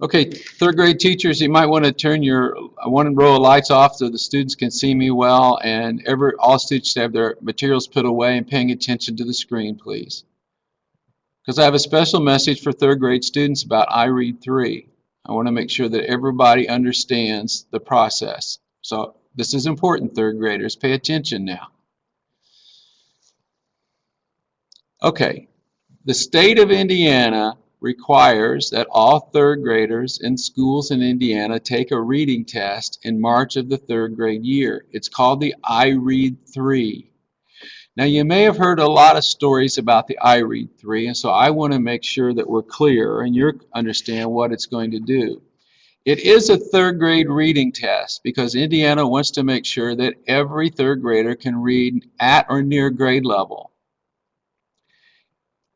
Okay, third grade teachers, you might want to turn your one row of lights off so the students can see me well, and all students should have their materials put away and paying attention to the screen, please. Because I have a special message for third grade students about IREAD3. I want to make sure that everybody understands the process. So this is important, third graders. Pay attention now. Okay, the state of Indiana requires that all third graders in schools in Indiana take a reading test in March of the third grade year. It's called the IREAD3. Now you may have heard a lot of stories about the IREAD3, and so I want to make sure that we're clear and you understand what it's going to do. It is a third grade reading test because Indiana wants to make sure that every third grader can read at or near grade level.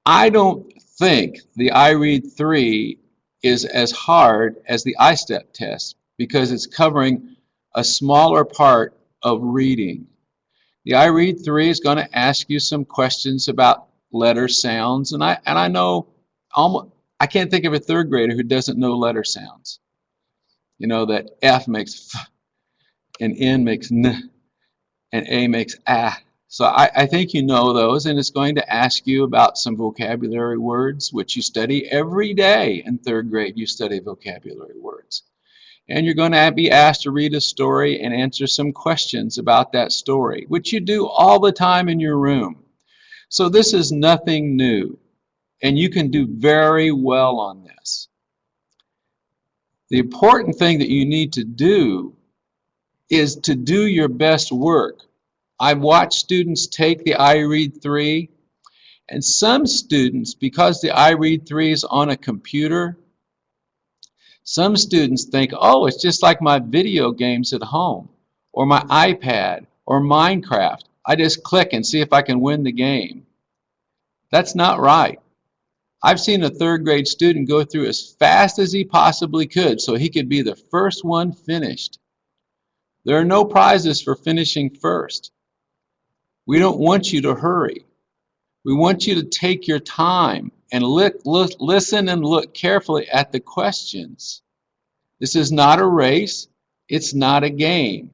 I don't think the IREAD3 is as hard as the I-STEP test because it's covering a smaller part of reading. The IREAD3 is going to ask you some questions about letter sounds, and I know I can't think of a third grader who doesn't know letter sounds. You know that F makes F, and N makes N, and A makes A. So I think you know those, and it's going to ask you about some vocabulary words, which you study every day in third grade. You study vocabulary words. And you're going to be asked to read a story and answer some questions about that story, which you do all the time in your room. So this is nothing new, and you can do very well on this. The important thing that you need to do is to do your best work. I've watched students take the IREAD3, and some students, because the IREAD3 is on a computer, some students think, oh, it's just like my video games at home, or my iPad, or Minecraft. I just click and see if I can win the game. That's not right. I've seen a third grade student go through as fast as he possibly could so he could be the first one finished. There are no prizes for finishing first. We don't want you to hurry. We want you to take your time and listen and look carefully at the questions. This is not a race. It's not a game.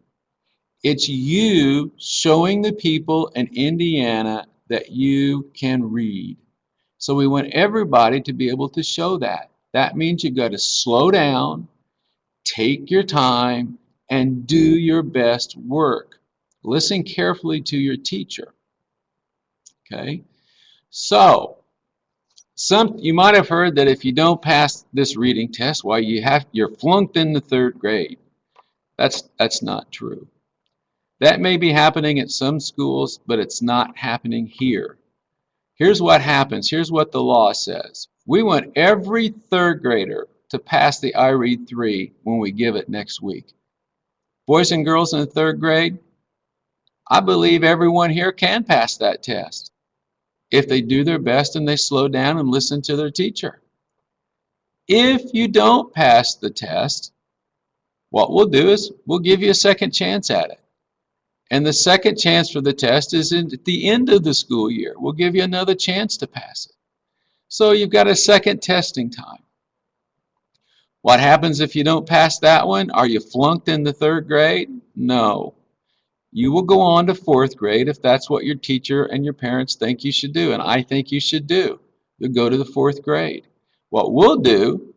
It's you showing the people in Indiana that you can read. So we want everybody to be able to show that. That means you've got to slow down, take your time, and do your best work. Listen carefully to your teacher. Okay? So, you might have heard that if you don't pass this reading test, well, you're flunked in the third grade. That's not true. That may be happening at some schools, but it's not happening here. Here's what happens. Here's what the law says. We want every third grader to pass the IREAD3 when we give it next week. Boys and girls in the third grade, I believe everyone here can pass that test if they do their best and they slow down and listen to their teacher. If you don't pass the test, what we'll do is we'll give you a second chance at it. And the second chance for the test is at the end of the school year. We'll give you another chance to pass it. So you've got a second testing time. What happens if you don't pass that one? Are you flunked in the third grade? No. You will go on to fourth grade if that's what your teacher and your parents think you should do, and I think you should do. You'll go to the fourth grade. What we'll do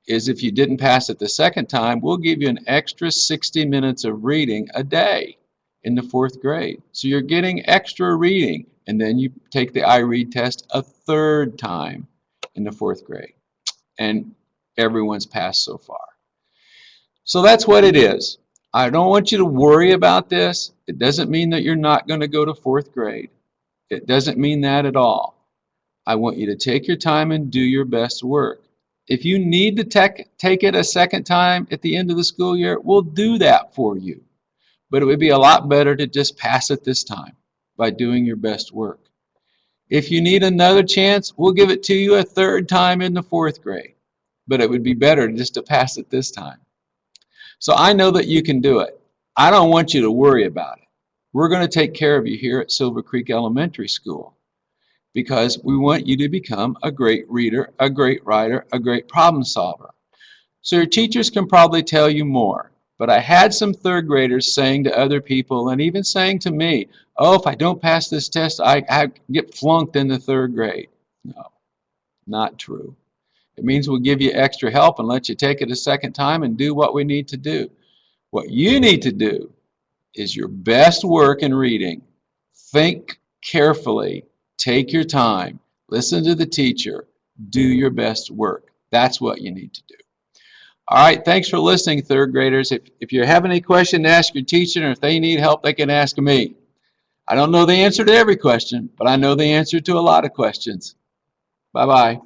is if you didn't pass it the second time, we'll give you an extra 60 minutes of reading a day in the fourth grade. So you're getting extra reading, and then you take the IREAD test a third time in the fourth grade. And everyone's passed so far. So that's what it is. I don't want you to worry about this. It doesn't mean that you're not going to go to fourth grade. It doesn't mean that at all. I want you to take your time and do your best work. If you need to take it a second time at the end of the school year, we'll do that for you. But it would be a lot better to just pass it this time by doing your best work. If you need another chance, we'll give it to you a third time in the fourth grade. But it would be better just to pass it this time. So I know that you can do it. I don't want you to worry about it. We're going to take care of you here at Silver Creek Elementary School because we want you to become a great reader, a great writer, a great problem solver. So your teachers can probably tell you more. But I had some third graders saying to other people and even saying to me, oh, if I don't pass this test, I get flunked in the third grade. No, not true. It means we'll give you extra help and let you take it a second time and do what we need to do. What you need to do is your best work in reading. Think carefully, take your time, listen to the teacher, do your best work. That's what you need to do. All right, thanks for listening, third graders. If you have any question, ask your teacher, and if they need help, they can ask me. I don't know the answer to every question, but I know the answer to a lot of questions. Bye-bye.